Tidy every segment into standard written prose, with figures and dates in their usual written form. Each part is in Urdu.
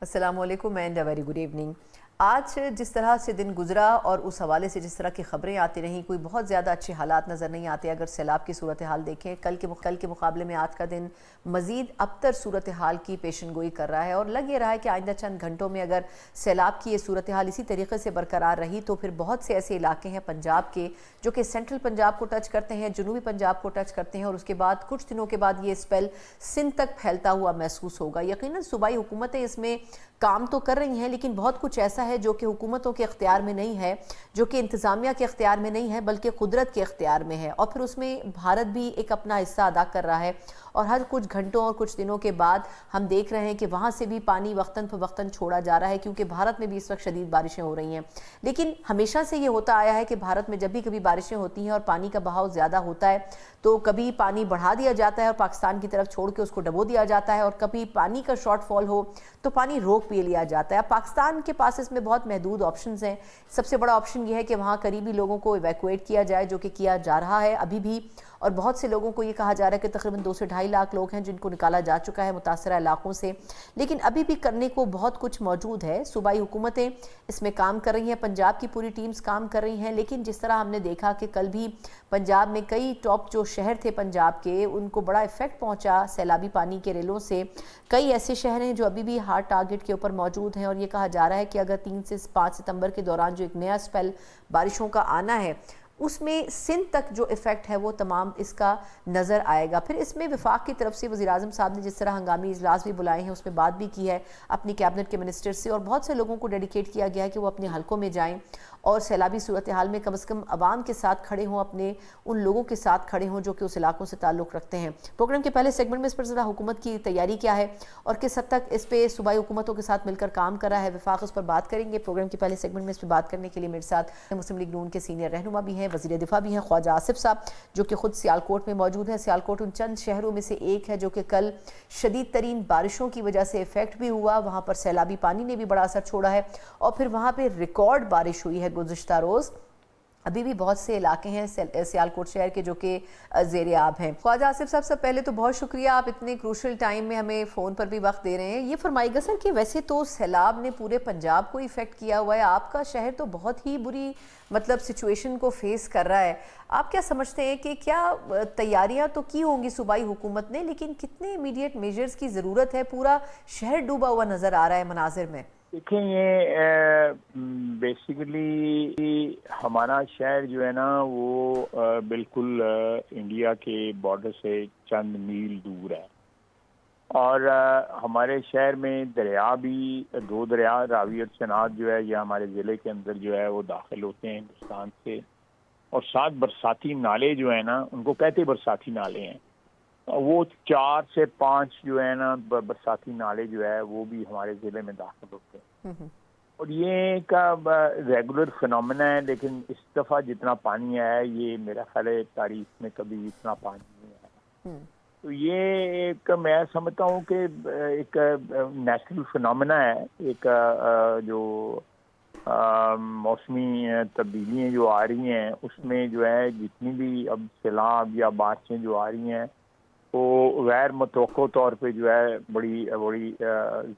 السلام علیکم اینڈ ویری گڈ ایوننگ۔ آج جس طرح سے دن گزرا اور اس حوالے سے جس طرح کی خبریں آتی رہیں، کوئی بہت زیادہ اچھے حالات نظر نہیں آتے۔ اگر سیلاب کی صورتحال دیکھیں، کل کے مقابلے میں آج کا دن مزید ابتر صورتحال کی پیشن گوئی کر رہا ہے، اور لگ یہ رہا ہے کہ آئندہ چند گھنٹوں میں اگر سیلاب کی یہ صورتحال اسی طریقے سے برقرار رہی تو پھر بہت سے ایسے علاقے ہیں پنجاب کے جو کہ سینٹرل پنجاب کو ٹچ کرتے ہیں، جنوبی پنجاب کو ٹچ کرتے ہیں، اور اس کے بعد کچھ دنوں کے بعد یہ اسپیل سندھ تک پھیلتا ہوا محسوس ہوگا۔ یقیناً صوبائی حکومتیں اس میں کام تو کر رہی ہیں، لیکن بہت کچھ ایسا ہے جو کہ حکومتوں کے اختیار میں نہیں ہے، جو کہ انتظامیہ کے اختیار میں نہیں ہے، بلکہ قدرت کے اختیار میں ہے، اور پھر اس میں بھارت بھی ایک اپنا حصہ ادا کر رہا ہے۔ اور ہر کچھ گھنٹوں اور کچھ دنوں کے بعد ہم دیکھ رہے ہیں کہ وہاں سے بھی پانی وقتاً فوقتاً چھوڑا جا رہا ہے، کیونکہ بھارت میں بھی اس وقت شدید بارشیں ہو رہی ہیں۔ لیکن ہمیشہ سے یہ ہوتا آیا ہے کہ بھارت میں جب بھی کبھی بارشیں ہوتی ہیں اور پانی کا بہاؤ زیادہ ہوتا ہے تو کبھی پانی بڑھا دیا جاتا ہے اور پاکستان کی طرف چھوڑ کے اس کو ڈبو دیا جاتا ہے، اور کبھی پانی کا شارٹ فال ہو تو پانی روک بھی لیا جاتا ہے۔ پاکستان کے پاس اس میں بہت محدود آپشنز ہیں۔ سب سے بڑا آپشن یہ ہے کہ وہاں قریبی لوگوں کو ایویکویٹ کیا جائے، جو کہ کیا جا رہا ہے ابھی بھی، اور بہت سے لوگوں کو یہ کہا جا رہا ہے کہ تقریباً 2 سے 2.5 لاکھ لوگ ہیں جن کو نکالا جا چکا ہے متاثرہ علاقوں سے، لیکن ابھی بھی کرنے کو بہت کچھ موجود ہے۔ صوبائی حکومتیں اس میں کام کر رہی ہیں، پنجاب کی پوری ٹیمز کام کر رہی ہیں، لیکن جس طرح ہم نے دیکھا کہ کل بھی پنجاب میں کئی ٹاپ جو شہر تھے پنجاب کے، ان کو بڑا ایفیکٹ پہنچا سیلابی پانی کے ریلوں سے۔ کئی ایسے شہر ہیں جو ابھی بھی ہارڈ ٹارگٹ کے اوپر موجود ہیں، اور یہ کہا جا رہا ہے کہ اگر 3 سے 5 ستمبر کے دوران جو ایک نیا سپیل بارشوں کا آنا ہے، اس میں سندھ تک جو ایفیکٹ ہے وہ تمام اس کا نظر آئے گا۔ پھر اس میں وفاق کی طرف سے وزیر اعظم صاحب نے جس طرح ہنگامی اجلاس بھی بلائے ہیں، اس میں بات بھی کی ہے اپنی کیبنٹ کے منسٹر سے، اور بہت سے لوگوں کو ڈیڈیکیٹ کیا گیا ہے کہ وہ اپنے حلقوں میں جائیں اور سیلابی صورتحال میں کم از کم عوام کے ساتھ کھڑے ہوں، اپنے ان لوگوں کے ساتھ کھڑے ہوں جو کہ اس علاقوں سے تعلق رکھتے ہیں۔ پروگرام کے پہلے سیگمنٹ میں اس پر ذرا حکومت کی تیاری کیا ہے اور کس حد تک اس پہ صوبائی حکومتوں کے ساتھ مل کر کام کر رہا ہے وفاق، اس پر بات کریں گے۔ پروگرام کے پہلے سیگمنٹ میں اس پر بات کرنے کے لیے میرے ساتھ مسلم لیگ نون کے سینئر رہنما بھی ہیں، وزیر دفاع بھی ہیں، خواجہ آصف صاحب، جو کہ خود سیالکوٹ میں موجود ہیں۔ سیالکوٹ ان چند شہروں میں سے ایک ہے جو کہ کل شدید ترین بارشوں کی وجہ سے افیکٹ بھی ہوا، وہاں پر سیلابی پانی نے بھی بڑا اثر چھوڑا ہے، اور پھر وہاں پہ ریکارڈ بارش ہوئی ہے گزشتہ روز۔ ابھی بھی بہت سے علاقے ہیں سیالکوٹ شہر کے جو کہ زیر آب ہیں۔ خواجہ آصف صاحب، سب پہلے تو بہت شکریہ، آپ اتنے کروشل ٹائم میں ہمیں فون پر بھی وقت دے رہے ہیں۔ یہ فرمائیے گا سر کہ ویسے تو سیلاب نے پورے پنجاب کو ایفیکٹ کیا ہوا ہے، آپ کا شہر تو بہت ہی بری سچویشن کو فیس کر رہا ہے، آپ کیا سمجھتے ہیں کہ کیا تیاریاں تو کی ہوں گی صوبائی حکومت نے، لیکن کتنے امیڈیٹ میجرز کی ضرورت ہے؟ پورا شہر ڈوبا ہوا نظر آ رہا ہے مناظر میں۔ دیکھیں، یہ بیسیکلی ہمارا شہر جو ہے نا وہ بالکل انڈیا کے بارڈر سے چند میل دور ہے، اور ہمارے شہر میں دریا بھی 2 دریا راوی اور چناب جو ہے یہ ہمارے ضلع کے اندر جو ہے وہ داخل ہوتے ہیں ہندوستان سے، اور 7 برساتی نالے جو ہیں نا ان کو کہتے برساتی نالے ہیں، وہ 4 سے 5 جو ہے نا برساتی نالے جو ہے وہ بھی ہمارے ضلع میں داخل ہوتے ہیں، اور یہ ایک ریگولر فنومینا ہے۔ لیکن اس دفعہ جتنا پانی آیا ہے یہ میرا خیال ہے تاریخ میں کبھی اتنا پانی نہیں آیا، تو یہ ایک میں سمجھتا ہوں کہ ایک نیچرل فنومینا ہے، ایک جو موسمی تبدیلیاں جو آ رہی ہیں اس میں جو ہے جتنی بھی اب سیلاب یا بارشیں جو آ رہی ہیں وہ غیر متوقع طور پہ جو ہے بڑی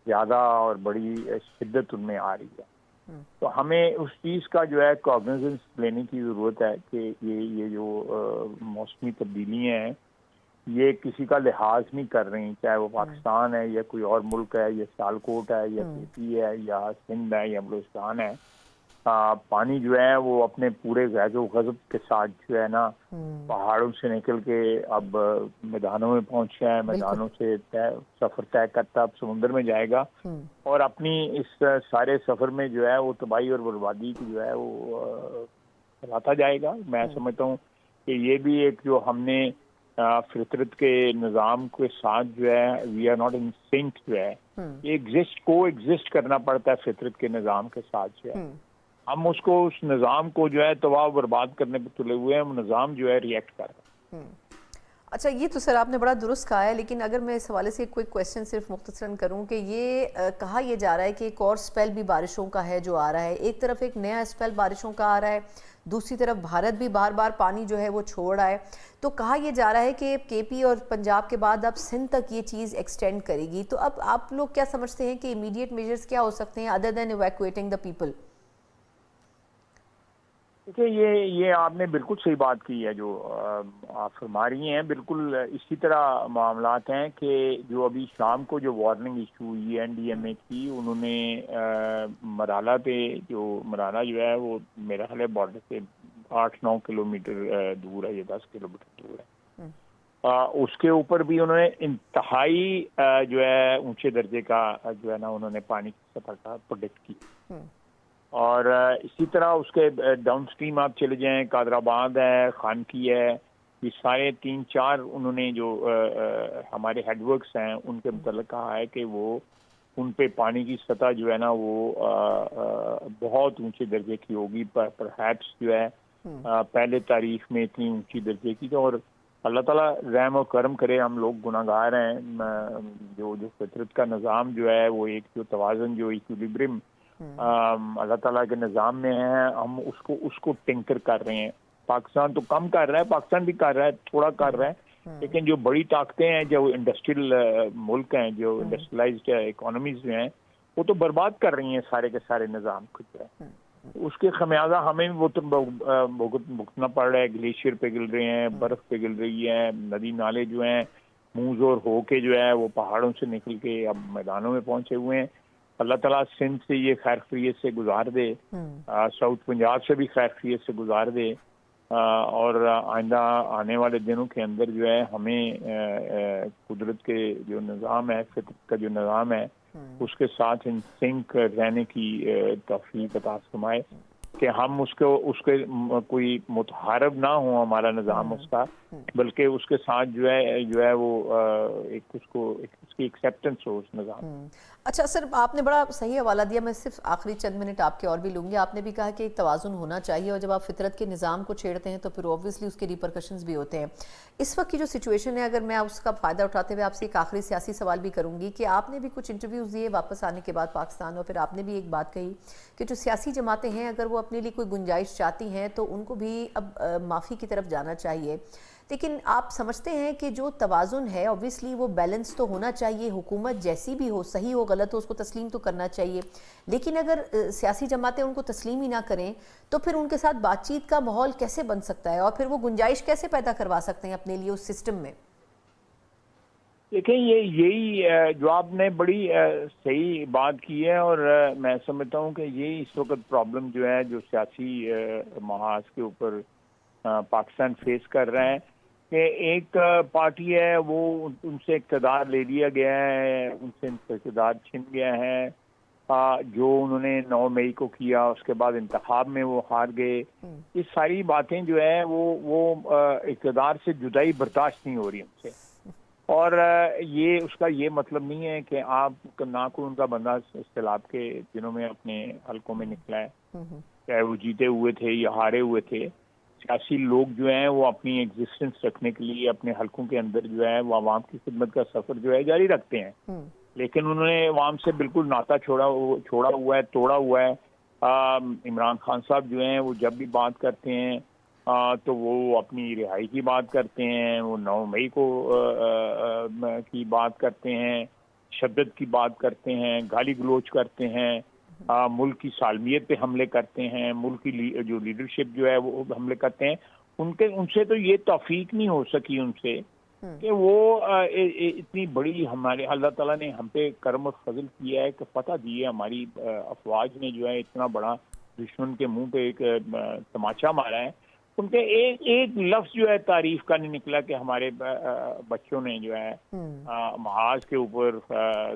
زیادہ اور بڑی شدت ان میں آ رہی ہے، تو ہمیں اس چیز کا جو ہے کوگنیزنس لینے کی ضرورت ہے کہ یہ جو موسمی تبدیلیاں ہیں یہ کسی کا لحاظ نہیں کر رہی، چاہے وہ پاکستان ہے یا کوئی اور ملک ہے یا سیالکوٹ ہے یا کے پی ہے یا سندھ ہے یا بلوچستان ہے، پانی جو ہے وہ اپنے پورے غیظ و غضب کے ساتھ جو ہے نا پہاڑوں سے نکل کے اب میدانوں میں پہنچا ہے، میدانوں سے سفر طے کرتا اب سمندر میں جائے گا، اور اپنی اس سارے سفر میں جو ہے وہ تباہی اور بربادی کی جو ہے وہ پھیلاتا جائے گا۔ میں سمجھتا ہوں کہ یہ بھی ایک جو ہم نے فطرت کے نظام کے ساتھ جو ہے we are not in sync جو ہے یہ کو ایگزسٹ کرنا پڑتا ہے فطرت کے نظام کے ساتھ جو ہے، ہم اس نظام کو جو ہے تباہ و برباد کرنے پہ تلے ہوئے ہیں، وہ نظام جو ہے ریئیکٹ کر رہا ہے۔ اچھا، یہ تو سر آپ نے بڑا درست کہا ہے، لیکن اگر میں اس حوالے سے کوئی کویسچن صرف مختصراً کروں کہ یہ کہا یہ جا رہا ہے کہ ایک اور سپیل بھی بارشوں کا ہے جو آ رہا ہے، ایک طرف ایک نیا سپیل بارشوں کا آ رہا ہے، دوسری طرف بھارت بھی بار بار پانی جو ہے وہ چھوڑ رہا ہے، تو کہا یہ جا رہا ہے کہ کے پی اور پنجاب کے بعد اب سندھ تک یہ چیز ایکسٹینڈ کرے گی، تو اب آپ لوگ کیا سمجھتے ہیں کہ امیڈیٹ میجرز کیا ہو سکتے ہیں ادر دین ایویکویٹنگ دا پیپل؟ دیکھیے یہ آپ نے بالکل صحیح بات کی ہے جو آپ فرما رہی ہیں، بالکل اسی طرح معاملات ہیں کہ جو ابھی شام کو جو وارننگ ایشو ہوئی این ڈی ایم اے کی، انہوں نے مرالہ پہ مرالہ جو ہے وہ میرا خیال ہے بارڈر سے 8-9 کلومیٹر دور ہے، یہ 10 کلومیٹر دور ہے، اس کے اوپر بھی انہوں نے انتہائی جو ہے اونچے درجے کا جو ہے نا انہوں نے پانی کی سطح کا پروڈکٹ کی، اور اسی طرح اس کے ڈاؤن سٹریم آپ چلے جائیں، قادر آباد ہے، خانکی ہے، یہ سارے 3-4 انہوں نے جو ہمارے ہیڈ ورکس ہیں ان کے متعلق کہا ہے کہ وہ ان پہ پانی کی سطح جو ہے نا وہ بہت اونچے درجے کی ہوگی، پرہیپس جو ہے پہلے تاریخ میں اتنی اونچی درجے کی، اور اللہ تعالیٰ رحم و کرم کرے، ہم لوگ گناہ گار ہیں، جو فطرت کا نظام جو ہے وہ ایک جو توازن جو ایکویلیبرم اللہ تعالیٰ کے نظام میں ہے، ہم اس کو ٹنکر کر رہے ہیں۔ پاکستان تو کم کر رہا ہے، پاکستان بھی کر رہا ہے، تھوڑا کر رہا ہے، لیکن جو بڑی طاقتیں ہیں، جو انڈسٹریل ملک ہیں، جو انڈسٹریلائزڈ اکانومیز جو ہیں، وہ تو برباد کر رہی ہیں سارے کے سارے نظام کو جو ہے۔ اس کے خمیازہ ہمیں وہ تو بھگتنا پڑ رہا ہے، گلیشیئر پگھل رہے ہیں، برف پگھل رہی ہے، ندی نالے جو ہیں منہ زور ہو کے جو ہے وہ پہاڑوں سے نکل کے اب میدانوں میں پہنچے ہوئے ہیں۔ اللہ تعالیٰ سندھ سے یہ خیر خیریت سے گزار دے، ساؤتھ پنجاب سے بھی خیر خیریت سے گزار دے، اور آئندہ آنے والے دنوں کے اندر جو ہے ہمیں قدرت کے جو نظام ہے، فطرت کا جو نظام ہے، اس کے ساتھ ان سنک رہنے کی توفیق عطا فرمائے کہ ہم اس کے کوئی متحارب نہ ہوں ہمارا نظام اس کا، بلکہ اس کے ساتھ جو ہے وہ اس کی ایکسیپٹنس ہو اس نظام۔ اچھا سر، آپ نے بڑا صحیح حوالہ دیا، میں صرف آخری چند منٹ آپ کے اور بھی لوں گی۔ آپ نے بھی کہا کہ ایک توازن ہونا چاہیے، اور جب آپ فطرت کے نظام کو چھیڑتے ہیں تو پھر اوبویسلی اس کے ریپرکشنز بھی ہوتے ہیں۔ اس وقت کی جو سچویشن ہے، اگر میں اس کا فائدہ اٹھاتے ہوئے آپ سے ایک آخری سیاسی سوال بھی کروں گی کہ آپ نے بھی کچھ انٹرویوز دیے واپس آنے کے بعد پاکستان، اور پھر آپ نے بھی ایک بات کہی کہ جو سیاسی جماعتیں ہیں اگر وہ اپنے لیے کوئی گنجائش چاہتی ہیں تو ان کو بھی اب معافی کی طرف جانا چاہیے، لیکن آپ سمجھتے ہیں کہ جو توازن ہے اوبویسلی وہ بیلنس تو ہونا چاہیے، حکومت جیسی بھی ہو، صحیح ہو غلط ہو، اس کو تسلیم تو کرنا چاہیے، لیکن اگر سیاسی جماعتیں ان کو تسلیم ہی نہ کریں تو پھر ان کے ساتھ بات چیت کا ماحول کیسے بن سکتا ہے، اور پھر وہ گنجائش کیسے پیدا کروا سکتے ہیں اپنے لیے اس سسٹم میں؟ دیکھیں یہی جو آپ نے بڑی صحیح بات کی ہے، اور میں سمجھتا ہوں کہ یہی اس وقت پرابلم جو ہے جو سیاسی محاذ کے اوپر پاکستان فیس کر رہا ہے، کہ ایک پارٹی ہے وہ ان سے اقتدار لے لیا گیا ہے، ان سے اقتدار چھن گیا ہے، جو انہوں نے 9 مئی کو کیا، اس کے بعد انتخاب میں وہ ہار گئے، یہ ساری باتیں جو ہے وہ اقتدار سے جدائی برداشت نہیں ہو رہی ان سے، اور اس کا یہ مطلب نہیں ہے کہ آپ نہ کوئی ان کا بندہ سیلاب کے دنوں میں اپنے حلقوں میں نکلا ہے، چاہے وہ جیتے ہوئے تھے یا ہارے ہوئے تھے، سیاسی لوگ جو ہیں وہ اپنی ایگزسٹنس رکھنے کے لیے اپنے حلقوں کے اندر جو ہے وہ عوام کی خدمت کا سفر جو ہے جاری رکھتے ہیں، لیکن انہوں نے عوام سے بالکل ناطہ چھوڑا ہوا ہے، توڑا ہوا ہے۔ عمران خان صاحب جو ہیں وہ جب بھی بات کرتے ہیں تو وہ اپنی رہائی کی بات کرتے ہیں، وہ 9 مئی کو کی بات کرتے ہیں، شدت کی بات کرتے ہیں، گالی گلوچ کرتے ہیں، ملک کی سالمیت پہ حملے کرتے ہیں، ملک کی جو لیڈرشپ جو ہے وہ حملے کرتے ہیں، ان سے تو یہ توفیق نہیں ہو سکی ان سے کہ وہ اتنی بڑی ہمارے اللہ تعالیٰ نے ہم پہ کرم و فضل کیا ہے کہ فتح دی ہے، ہماری افواج نے جو ہے اتنا بڑا دشمن کے منہ پہ ایک تماچا مارا ہے، ان کے ایک لفظ جو ہے تعریف کا نہیں نکلا کہ ہمارے بچوں نے جو ہے محاذ کے اوپر،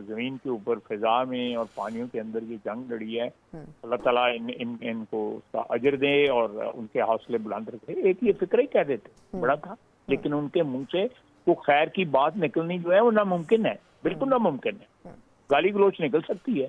زمین کے اوپر، فضا میں اور پانیوں کے اندر یہ جنگ لڑی ہے، اللہ تعالیٰ ان کو اس کا اجر دے اور ان کے حوصلے بلند رکھے۔ ایک یہ فکر ہی کہہ دیتے بڑا تھا، لیکن ان کے منہ سے وہ خیر کی بات نکلنی جو ہے وہ ناممکن ہے، بالکل ناممکن ہے، گالی گلوچ نکل سکتی ہے،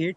8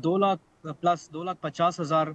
2,50,000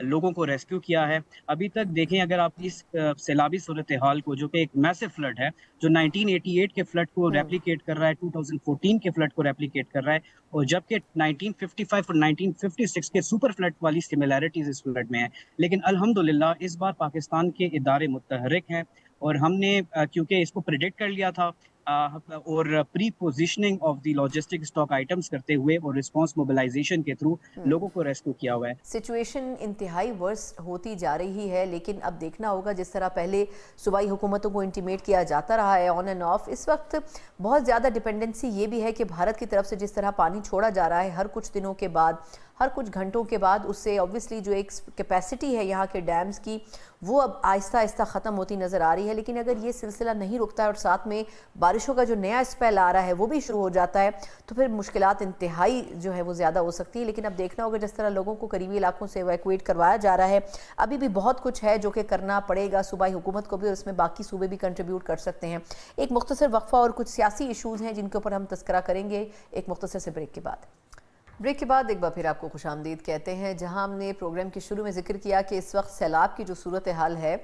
لوگوں کو ریسکیو کیا ہے. ابھی تک دیکھیں اگر آپ اس سیلابی صورتحال کو جو کہ ایک میسو فلڈ ہے جو 1988 کے فلڈ کو ریپلیکیٹ کر رہا ہے, 2014 کے فلڈ کو ریپلیکیٹ کر رہا ہے, اور جبکہ 1955 اور 1956 کے سپر فلڈ والی سملیرٹیز اس فلڈ میں ہیں. لیکن الحمدللہ اس بار پاکستان کے ادارے متحرک ہیں اور ہم نے کیونکہ اس کو پریڈکٹ کر لیا تھا اور prepositioning of the logistic stock items کرتے ہوئے اور رسپانس موبلائزیشن کے تھرو لوگوں کو ریسکیو کیا ہوا ہے. سچویشن انتہائی ورس ہوتی جا رہی ہے, لیکن اب دیکھنا ہوگا جس طرح پہلے صوبائی حکومتوں کو انٹیمیٹ کیا جاتا رہا ہے آن اینڈ آف, اس وقت بہت زیادہ ڈیپینڈنسی یہ بھی ہے کہ بھارت کی طرف سے جس طرح پانی چھوڑا جا رہا ہے ہر کچھ دنوں کے بعد, ہر کچھ گھنٹوں کے بعد, اس سے اوبویسلی جو ایک کیپیسٹی ہے یہاں کے ڈیمز کی وہ اب آہستہ آہستہ ختم ہوتی نظر آ رہی ہے. لیکن اگر یہ سلسلہ نہیں رکتا ہے اور ساتھ میں بارشوں کا جو نیا اسپیل آ رہا ہے وہ بھی شروع ہو جاتا ہے تو پھر مشکلات انتہائی جو ہے وہ زیادہ ہو سکتی ہے. لیکن اب دیکھنا ہوگا جس طرح لوگوں کو قریبی علاقوں سے ایویکویٹ کروایا جا رہا ہے, ابھی بھی بہت کچھ ہے جو کہ کرنا پڑے گا صوبائی حکومت کو بھی, اور اس میں باقی صوبے بھی کنٹریبیوٹ کر سکتے ہیں. ایک مختصر وقفہ اور کچھ سیاسی ایشوز ہیں جن کے اوپر ہم تذکرہ کریں گے ایک مختصر سے بریک کے بعد. بریک کے بعد ایک بار پھر آپ کو خوش آمدید کہتے ہیں. جہاں ہم نے پروگرام کے شروع میں ذکر کیا کہ اس وقت سیلاب کی جو صورتحال ہے,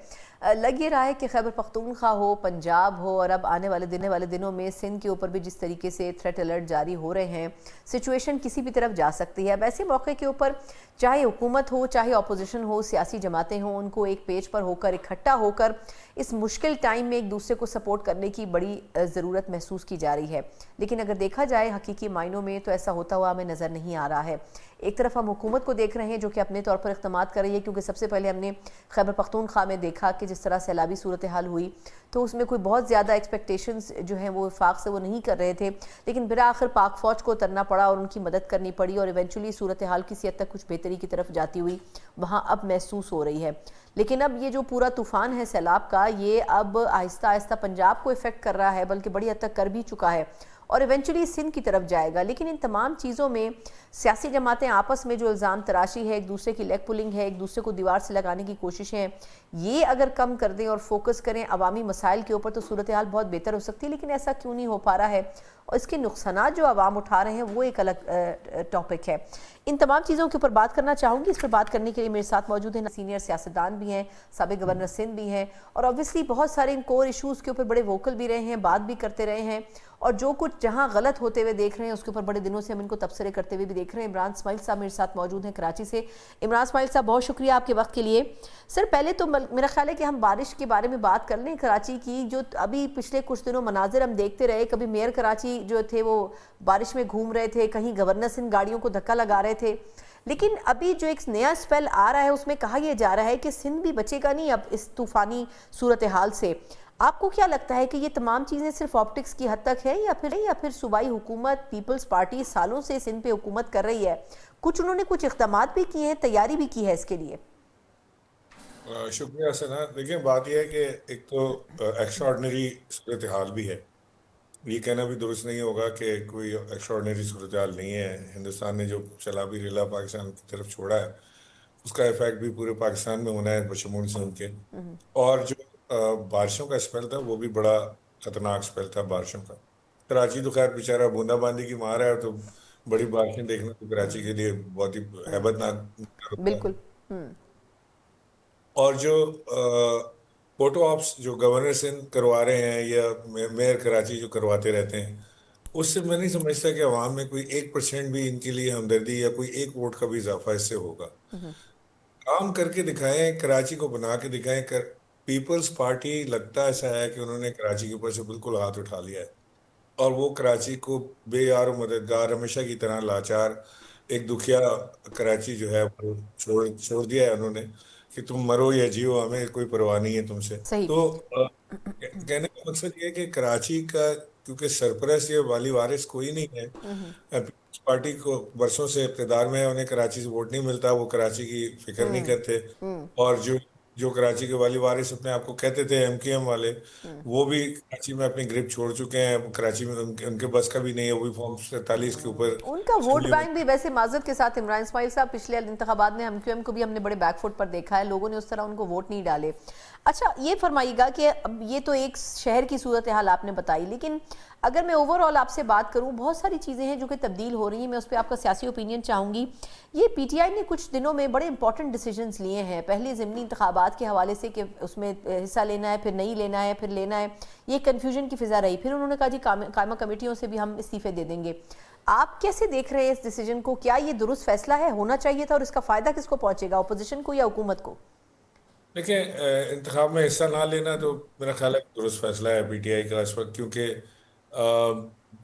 لگ یہ رہا ہے کہ خیبر پختونخوا ہو, پنجاب ہو, اور اب آنے والے دنوں میں سندھ کے اوپر بھی جس طریقے سے تھریٹ الرٹ جاری ہو رہے ہیں, سچویشن کسی بھی طرف جا سکتی ہے. اب ایسے موقع کے اوپر چاہے حکومت ہو, چاہے اپوزیشن ہو, سیاسی جماعتیں ہوں, ان کو ایک پیج پر ہو کر اکٹھا ہو کر اس مشکل ٹائم میں ایک دوسرے کو سپورٹ کرنے کی بڑی ضرورت محسوس کی جا رہی ہے. لیکن اگر دیکھا جائے حقیقی معنوں میں تو ایسا ہوتا ہوا ہمیں نظر نہیں آ رہا ہے. ایک طرف ہم حکومت کو دیکھ رہے ہیں جو کہ اپنے طور پر اقدامات کر رہی ہے, کیونکہ سب سے پہلے ہم نے خیبر پختونخوا میں دیکھا کہ جس طرح سیلابی صورتحال ہوئی تو اس میں کوئی بہت زیادہ ایکسپیکٹیشنز جو ہیں وہ وفاق سے وہ نہیں کر رہے تھے, لیکن بالآخر پاک فوج کو اترنا پڑا اور ان کی مدد کرنی پڑی, اور ایونچولی صورتحال کسی حد تک کچھ بہتری کی طرف جاتی ہوئی وہاں اب محسوس ہو رہی ہے. لیکن اب یہ جو پورا طوفان ہے سیلاب کا, یہ اب آہستہ آہستہ پنجاب کو افیکٹ کر رہا ہے, بلکہ بڑی حد تک کر بھی چکا ہے, اور ایونچولی سندھ کی طرف جائے گا. لیکن ان تمام چیزوں میں سیاسی جماعتیں آپس میں جو الزام تراشی ہے, ایک دوسرے کی لیگ پولنگ ہے, ایک دوسرے کو دیوار سے لگانے کی کوششیں, یہ اگر کم کر دیں اور فوکس کریں عوامی مسائل کے اوپر تو صورتحال بہت بہتر ہو سکتی ہے. لیکن ایسا کیوں نہیں ہو پا رہا ہے, اور اس کے نقصانات جو عوام اٹھا رہے ہیں وہ ایک الگ ٹاپک ہے. ان تمام چیزوں کے اوپر بات کرنا چاہوں گی. اس پر بات کرنے کے لیے میرے ساتھ موجود ہیں سینئر سیاستدان بھی ہیں, سابق گورنر سندھ بھی ہیں, اور اوبویسلی بہت سارے ان کور ایشوز کے اوپر بڑے ووکل بھی رہے ہیں, بات بھی کرتے رہے ہیں, اور جو کچھ جہاں غلط ہوتے ہوئے دیکھ رہے ہیں اس کے اوپر بڑے دنوں سے ہم ان کو تبصرے کرتے ہوئے بھی دیکھ رہے ہیں. عمران اسماعیل صاحب میرے ساتھ موجود ہیں کراچی سے. عمران اسماعیل صاحب بہت شکریہ آپ کے وقت کے لیے. سر پہلے تو میرا خیال ہے کہ ہم بارش کے بارے میں بات کر لیں کراچی کی, جو ابھی پچھلے کچھ دنوں مناظر ہم دیکھتے رہے. کبھی میئر کراچی جو تھے وہ بارش میں گھوم رہے تھے, کہیں گورنر سندھ گاڑیوں کو دھکا لگا رہے تھے, لیکن ابھی جو ایک نیا اسپیل آ رہا ہے اس میں کہا یہ جا رہا ہے کہ سندھ بھی بچے گا نہیں اب اس طوفانی صورتحال سے. آپ کو کیا لگتا ہے کہ یہ تمام چیزیں صرف آپٹکس کی حد تک ہے, یا پھر صوبائی حکومت پیپلز پارٹی سالوں سے سندھ پہ حکومت کر رہی ہے, کچھ انہوں نے کچھ اقدامات بھی کیے ہیں, تیاری بھی کی ہے اس کے لیے؟ شکریہ سنا. دیکھیں بات یہ ہے کہ ایک تو ایکسٹراڈنری صورتحال بھی ہے, یہ کہنا بھی درست نہیں ہوگا کہ کوئی ایکسٹراڈنری صورتحال نہیں ہے. ہندوستان نے جو سیلابی ریلا پاکستان کی طرف چھوڑا ہے اس کا ایفیکٹ بھی پورے پاکستان میں ہونا ہے بشمول سندھ کے. اور جو بارشوں کا اسپیل تھا وہ بھی بڑا خطرناک اسپیل تھا بارشوں کا. کراچی تو خیر بیچارہ بوندا باندی کی مار ہے, تو بڑی بارشیں دیکھنا تو کراچی کے لیے بہت ہی ہیبت ناک ہوتا ہے. بالکل. اور جو فوٹو آپس جو گورنر سندھ کروا رہے ہیں یا میئر کراچی جو کرواتے رہتے ہیں, اس سے میں نہیں سمجھتا کہ عوام میں کوئی 1% بھی ان کے لیے ہمدردی یا کوئی 1 ووٹ کا بھی اضافہ اس سے ہوگا. کام کر کے دکھائیں, کراچی کو بنا کے دکھائیں. پیپلز پارٹی لگتا ایسا ہے کہ انہوں نے کراچی کے اوپر سے بالکل ہاتھ اٹھا لیا ہے, اور وہ کراچی کو بے یار و مددگار ہمیشہ کی طرح لاچار ایک دکھیا کراچی جو ہے چھوڑ دیا ہے انہوں نے کہ تم مرو یا جیو ہمیں کوئی پرواہ نہیں ہے تم سے. صحیح. تو کہنے کا مقصد یہ ہے کہ کراچی کا کیونکہ سرپرست یا والی وارث کوئی نہیں ہے, پیپلز پارٹی کو برسوں سے اقتدار میں ہے, انہیں کراچی سے ووٹ نہیں ملتا, وہ کراچی کی فکر نہیں کرتے. اور جو جو کراچی کے والی وارث اپنے آپ کو کہتے تھے MQM والے، وہ بھی کراچی میں اپنی گرپ چھوڑ چکے ہیں. کراچی میں ان کے بس کا بھی نہیں ہے، وہ بھی فارم 47 کے اوپر ان کا ووٹ اسمبلی میں. بینک بھی ویسے معذرت کے ساتھ عمران اسماعیل صاحب پچھلے انتخابات میں MQM کو بھی ہم نے بڑے بیک فٹ پر دیکھا ہے، لوگوں نے اس طرح ان کو ووٹ نہیں ڈالے. اچھا یہ فرمائیے گا کہ اب یہ تو ایک شہر کی صورتحال آپ نے بتائی، لیکن اگر میں اوور آل آپ سے بات کروں، بہت ساری چیزیں ہیں جو کہ تبدیل ہو رہی ہیں، میں اس پہ آپ کا سیاسی اوپینین چاہوں گی. یہ PTI نے کچھ دنوں میں بڑے امپورٹنٹ ڈیسیجنز لیے ہیں، پہلے ضمنی انتخابات کے حوالے سے کہ اس میں حصہ لینا ہے، پھر نہیں لینا ہے، پھر لینا ہے، یہ کنفیوژن کی فضا رہی. پھر انہوں نے کہا جی قائمہ کمیٹیوں سے بھی ہم استعفے دے دیں گے. آپ کیسے دیکھ رہے ہیں اس ڈیسیجن کو؟ کیا یہ درست فیصلہ ہے، ہونا چاہیے تھا، اور اس کا فائدہ کس کو پہنچے گا، اپوزیشن کو یا حکومت کو؟ دیکھیں، انتخاب میں حصہ نہ لینا تو میرا خیال ہے درست فیصلہ ہے PTI کا اس وقت، کیونکہ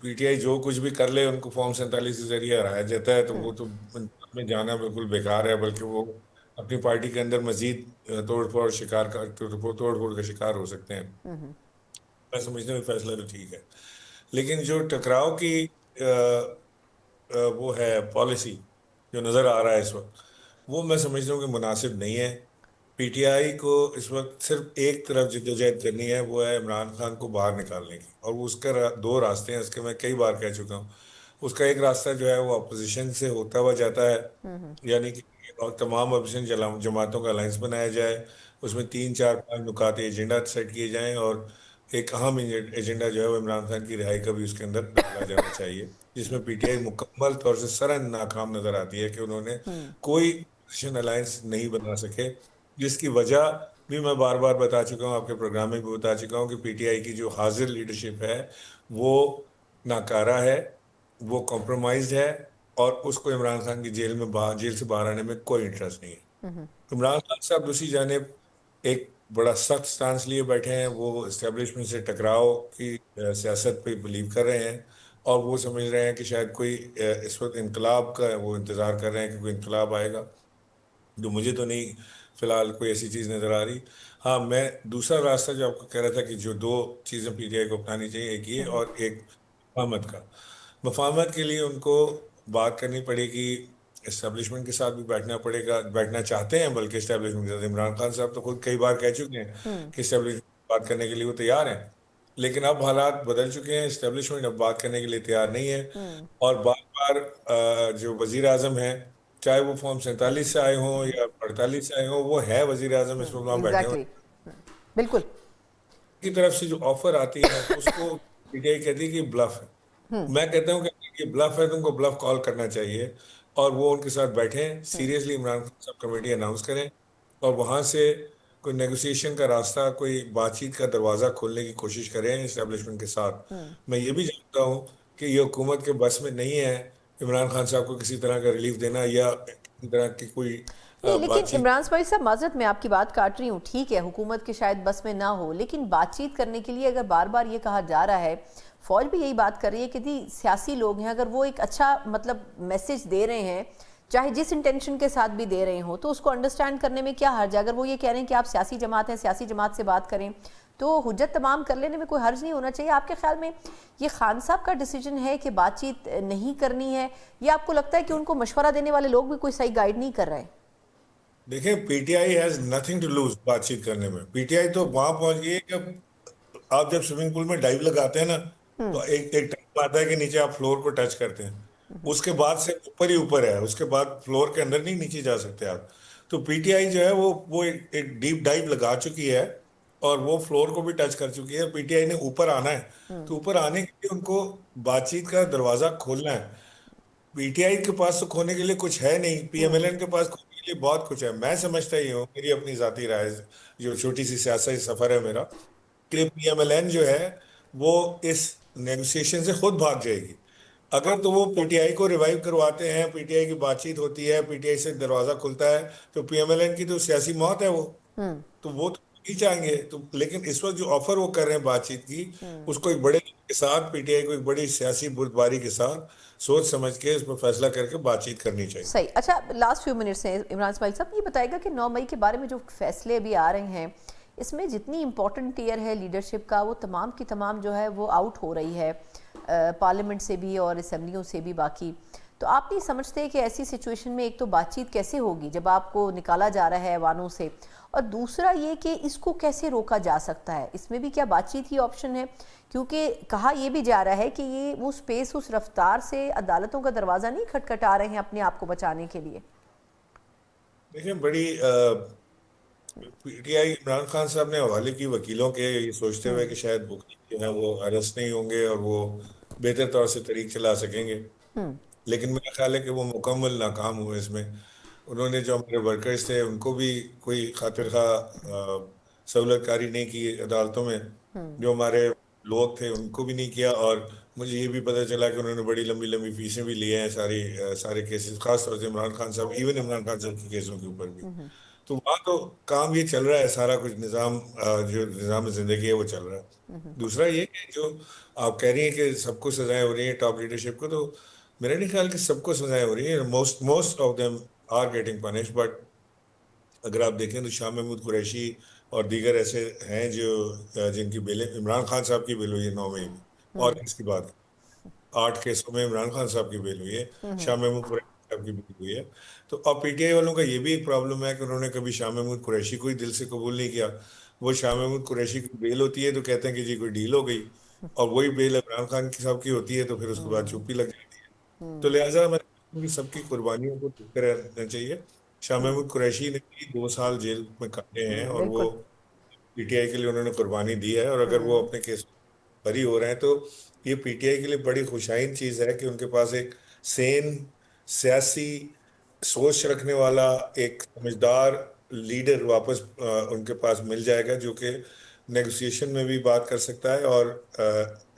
PTI جو کچھ بھی کر لے ان کو فارم 47 کے ذریعے ہرایا جاتا ہے، تو وہ تو انتخاب میں جانا بالکل بیکار ہے، بلکہ وہ اپنی پارٹی کے اندر مزید توڑ پھوڑ کا شکار ہو سکتے ہیں. میں سمجھتا ہوں فیصلہ تو ٹھیک ہے، لیکن جو ٹکراؤ کی وہ ہے پالیسی جو نظر آ رہا ہے اس وقت، وہ میں سمجھتا ہوں کہ مناسب نہیں ہے. PTI کو اس وقت صرف ایک طرف جدوجہد کرنی ہے، وہ ہے عمران خان کو باہر نکالنے کی، اور وہ اس کا دو راستے ہیں، اس کے میں کئی بار کہہ چکا ہوں. اس کا ایک راستہ جو ہے وہ اپوزیشن سے ہوتا ہوا جاتا ہے، یعنی کہ تمام اپوزیشن جماعتوں کا الائنس بنایا جائے، اس میں 3 4 5 نکات ایجنڈا سیٹ کیے جائیں، اور ایک اہم ایجنڈا جو ہے وہ عمران خان کی رہائی کا بھی اس کے اندر ڈالا جانا چاہیے، جس میں PTI مکمل طور سے سرن ناکام نظر آتی ہے کہ انہوں نے کوئی اپوزیشن الائنس نہیں بنا سکے، جس کی وجہ بھی میں بار بار بتا چکا ہوں، آپ کے پروگرام میں بھی بتا چکا ہوں کہ PTI کی جو حاضر لیڈرشپ ہے وہ ناکارہ ہے، وہ کمپرومائزڈ ہے، اور اس کو عمران خان کی جیل سے باہر آنے میں کوئی انٹرسٹ نہیں ہے. عمران خان صاحب دوسری جانب ایک بڑا سخت سٹانس لیے بیٹھے ہیں، وہ اسٹیبلشمنٹ سے ٹکراؤ کی سیاست پہ بلیو کر رہے ہیں، اور وہ سمجھ رہے ہیں کہ شاید کوئی اس وقت انقلاب کا وہ انتظار کر رہے ہیں کہ کوئی انقلاب آئے گا، جو مجھے تو نہیں فی الحال کوئی ایسی چیز نظر آ رہی. ہاں، میں دوسرا راستہ جو آپ کو کہہ رہا تھا کہ جو دو چیزیں PTI کو اپنانی چاہیے، ایک یہ اور ایک مفاہمت کا. مفاہمت کے لیے ان کو بات کرنی پڑے گی، اسٹیبلشمنٹ کے ساتھ بھی بیٹھنا پڑے گا، بیٹھنا چاہتے ہیں بلکہ اسٹیبلشمنٹ کے ساتھ. عمران خان صاحب تو خود کئی بار کہہ چکے ہیں کہ اسٹیبلشمنٹ بات کرنے کے لیے وہ تیار ہیں، لیکن اب حالات بدل چکے ہیں، اسٹیبلشمنٹ اب بات کرنے کے لیے تیار نہیں ہے. اور بار بار جو وزیر اعظم ہیں، چاہے وہ فارم 47 سے آئے ہوں یا 48 سے آئے ہوں، وہ ہے وزیر اعظم اس وقت وہاں بیٹھے ہوئے. ایگزیکٹلی، بالکل. کی طرف سے جو آفر آتی ہے اس کو PTI کہتی ہے کہ بلف ہے. میں کہتا ہوں کہ یہ بلف ہے، تم کو بلف کال کرنا چاہیے، اور وہ ان کے ساتھ بیٹھیں، سیریسلی عمران خان صاحب کمیٹی اناؤنس کریں، اور وہاں سے کوئی نیگوسیشن کا راستہ، کوئی بات چیت کا دروازہ کھولنے کی کوشش کریں اسٹیبلشمنٹ کے ساتھ. میں یہ بھی جانتا ہوں کہ یہ حکومت کے بس میں نہیں ہے عمران خان صاحب کو کسی طرح کا ریلیف دینا یا کسی طرح کی کوئی نہیں، لیکن بات چیت. عمران اسماعیل صاحب معذرت میں آپ کی بات کاٹ رہی ہوں، ٹھیک ہے حکومت کے شاید بس میں نہ ہو، لیکن بات چیت کرنے کے لیے اگر بار بار یہ کہا جا رہا ہے، فوج بھی یہی بات کر رہی ہے کہ جی سیاسی لوگ ہیں، اگر وہ ایک اچھا مطلب میسج دے رہے ہیں، چاہے جس انٹینشن کے ساتھ بھی دے رہے ہوں، تو اس کو انڈرسٹینڈ کرنے میں کیا حرج ہے؟ اگر وہ یہ کہہ رہے ہیں کہ آپ سیاسی جماعت ہیں، سیاسی جماعت سے بات کریں، تو حجت تمام کر لینے میں کوئی حرج نہیں ہونا چاہیے. آپ کے خیال میں یہ خان صاحب کا ڈیسیجن ہے کہ بات چیت نہیں کرنی ہے، یا آپ کو لگتا ہے کہ ان کو مشورہ دینے والے لوگ بھی کوئی صحیح گائیڈ نہیں کر رہے ہیں؟ دیکھیں، PTI has nothing to lose بات چیت کرنے میں. PTI تو وہاں پہنچ گئی ہے کہ آپ جب سوئمنگ پول میں ڈائیو لگاتے ہیں نا، تو ایک ٹائم آتا ہے کہ نیچے آپ فلور کو ٹچ کرتے ہیں، اس کے بعد سے اوپر ہی اوپر ہے، اس کے بعد فلور کے اندر نہیں نیچے جا سکتے آپ. تو PTI جو ہے وہ ایک ڈیپ ڈائیو لگا چکی ہے، اور وہ فلور کو بھی ٹچ کر چکی ہے. PTI نے اوپر آنا ہے، تو اوپر آنے کے لیے ان کو بات چیت کا دروازہ کھولنا ہے. PTI کے پاس تو کھونے کے لیے کچھ ہے نہیں، PMLN کے پاس کھونے کے لیے بہت کچھ ہے. میں سمجھتا ہی ہوں، میری اپنی ذاتی رائے، جو چھوٹی سی سیاسی سفر ہے میرا، کہ PMLN جو ہے وہ اس نیگوسیشن سے خود بھاگ جائے گی. اگر تو وہ PTI کو ریوائیو کرواتے ہیں، PTI کی بات چیت ہوتی ہے، PTI سے دروازہ کھلتا ہے، تو PMLN کی تو سیاسی موت ہے، وہ تو نہیں چاہیں گے. تو لیکن اس وقت جو آفر وہ کر رہے ہیں بات چیت کی، اس کو ایک بڑے کے ساتھ PTI کو ایک بڑی سیاسی بردباری کے ساتھ سوچ سمجھ کے اس پر فیصلہ کر کے بات چیت کرنی چاہیے. صحیح. اچھا، لاسٹ فیو منٹس ہیں عمران اسماعیل صاحب، یہ بتائے گا کہ 9 مئی کے بارے میں جو فیصلے ابھی آ رہے ہیں، اس میں جتنی امپورٹنٹ ٹیئر ہے لیڈرشپ کا، وہ تمام کی تمام جو ہے وہ آؤٹ ہو رہی ہے، پارلیمنٹ سے بھی اور اسمبلیوں سے بھی باقی. تو آپ نہیں سمجھتے کہ ایسی سچویشن میں ایک تو بات چیت کیسے ہوگی جب آپ کو نکالا جا رہا ہے ایوانوں سے، اور دوسرا یہ کہ اس کو کیسے روکا جا سکتا ہے؟ اس میں بھی کیا بات چیت ہی آپشن ہے؟ کیونکہ کہا یہ بھی جا رہا ہے کہ یہ وہ سپیس اس رفتار سے عدالتوں کا دروازہ نہیں کھٹکھٹا رہے ہیں اپنے آپ کو بچانے کے لیے۔ دیکھیں بڑی پی ٹی آئی عمران خان صاحب نے حوالے کی وکیلوں کے یہ سوچتے ہوئے کہ شاید وکیل جو ہیں وہ ارسٹ نہیں ہوں گے اور وہ بہتر طور سے طریق چلا سکیں گے، لیکن میرا خیال ہے کہ وہ مکمل ناکام ہوئے اس میں۔ انہوں نے جو ہمارے ورکرز تھے ان کو بھی کوئی خاطر خواہ سہولت کاری نہیں کی عدالتوں میں، جو ہمارے لوگ تھے ان کو بھی نہیں کیا، اور مجھے یہ بھی پتہ چلا کہ انہوں نے بڑی لمبی لمبی فیسیں بھی لی ہیں سارے کیسز، خاص طور سے عمران خان صاحب، ایون عمران خان صاحب کے کیسوں کے اوپر بھی۔ تو وہاں تو کام یہ چل رہا ہے، سارا کچھ نظام جو نظام زندگی ہے وہ چل رہا ہے۔ دوسرا یہ کہ جو آپ کہہ رہی ہیں کہ سب کو سزائیں ہو رہی ہیں ٹاپ لیڈرشپ کو، تو میرا نہیں خیال کہ سب کو سزائیں ہو رہی ہیں، most of them are getting punish, but اگر آپ دیکھیں تو شاہ محمود قریشی اور دیگر ایسے ہیں جو جن کی بیلیں، عمران خان صاحب کی بیل ہوئی ہے 9 مئی میں، اور اس کی بات 8 کیسوں میں عمران خان صاحب کی بیل ہوئی ہے، شاہ محمود قریشی صاحب کی بیل ہوئی ہے۔ تو اب پی ٹی آئی والوں کا یہ بھی ایک پرابلم ہے کہ انہوں نے کبھی شاہ محمود قریشی کو ہی دل سے قبول نہیں کیا۔ وہ شاہ محمود قریشی کی بیل ہوتی ہے تو کہتے ہیں کہ جی کوئی ڈیل ہو گئی، اور وہی بیل عمران خان صاحب کی ہوتی ہے تو پھر اس کے بعد چپ ہی لگ جاتی ہے۔ تو لہٰذا میں سب کی قربانیوں کو دیکھتے رہنا چاہیے۔ شاہ محمود قریشی نے بھی 2 سال جیل میں کاٹے ہیں، اور وہ بالکل۔ پی ٹی آئی کے لیے انہوں نے قربانی دی ہے، اور اگر وہ اپنے کیس بری ہو رہے ہیں تو یہ پی ٹی آئی کے لیے بڑی خوشائن چیز ہے کہ ان کے پاس ایک سین سیاسی سوچ رکھنے والا ایک سمجھدار لیڈر واپس ان کے پاس مل جائے گا، جو کہ نیگوسیشن میں بھی بات کر سکتا ہے اور